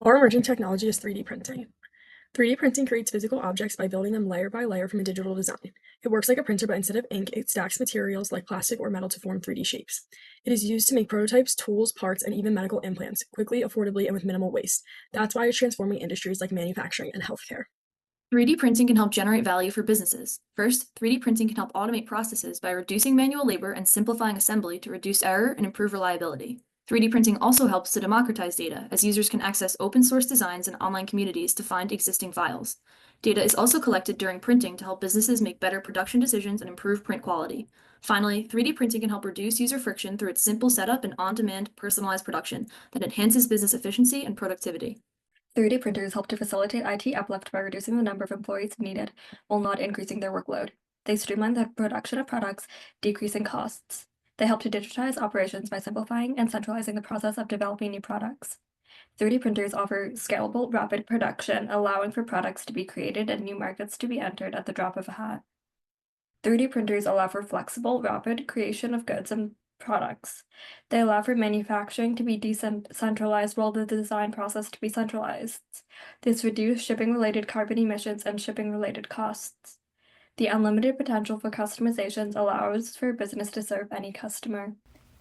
Our emerging technology is 3D printing. 3D printing creates physical objects by building them layer by layer from a digital design. It works like a printer, but instead of ink, it stacks materials like plastic or metal to form 3D shapes. It is used to make prototypes, tools, parts, and even medical implants quickly, affordably, and with minimal waste. That's why it's transforming industries like manufacturing and healthcare. 3D printing can help generate value for businesses. First, 3D printing can help automate processes by reducing manual labor and simplifying assembly to reduce error and improve reliability. 3D printing also helps to democratize data, as users can access open source designs and online communities to find existing files. Data is also collected during printing to help businesses make better production decisions and improve print quality. Finally, 3D printing can help reduce user friction through its simple setup and on demand, personalized production that enhances business efficiency and productivity. 3D printers help to facilitate IT uplift by reducing the number of employees needed while not increasing their workload. They streamline the production of products, decreasing costs. They help to digitize operations by simplifying and centralizing the process of developing new products. 3D printers offer scalable, rapid production, allowing for products to be created and new markets to be entered at the drop of a hat. 3D printers allow for flexible, rapid creation of goods and products. They allow for manufacturing to be decentralized while the design process to be centralized. This reduces shipping-related carbon emissions and shipping-related costs. The unlimited potential for customizations allows for a business to serve any customer.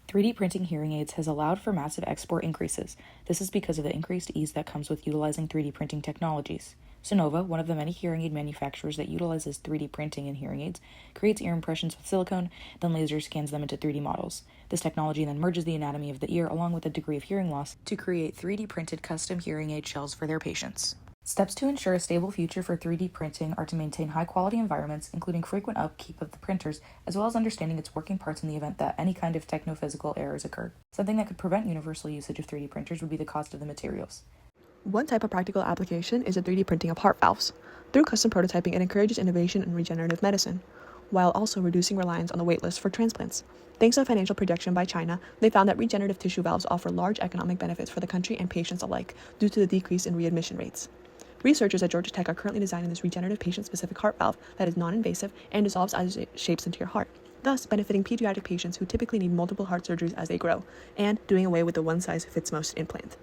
3D printing hearing aids has allowed for massive export increases. This is because of the increased ease that comes with utilizing 3D printing technologies. Sonova, one of the many hearing aid manufacturers that utilizes 3D printing in hearing aids, creates ear impressions with silicone, then laser scans them into 3D models. This technology then merges the anatomy of the ear along with a degree of hearing loss to create 3D printed custom hearing aid shells for their patients. Steps to ensure a stable future for 3D printing are to maintain high-quality environments, including frequent upkeep of the printers, as well as understanding its working parts in the event that any kind of techno-physical errors occur. Something that could prevent universal usage of 3D printers would be the cost of the materials. One type of practical application is the 3D printing of heart valves. Through custom prototyping, it encourages innovation in regenerative medicine, while also reducing reliance on the waitlist for transplants. Thanks to a financial projection by China, they found that regenerative tissue valves offer large economic benefits for the country and patients alike due to the decrease in readmission rates. Researchers at Georgia Tech are currently designing this regenerative patient-specific heart valve that is non-invasive and dissolves as it shapes into your heart, thus benefiting pediatric patients who typically need multiple heart surgeries as they grow, and doing away with the one-size-fits-most implant.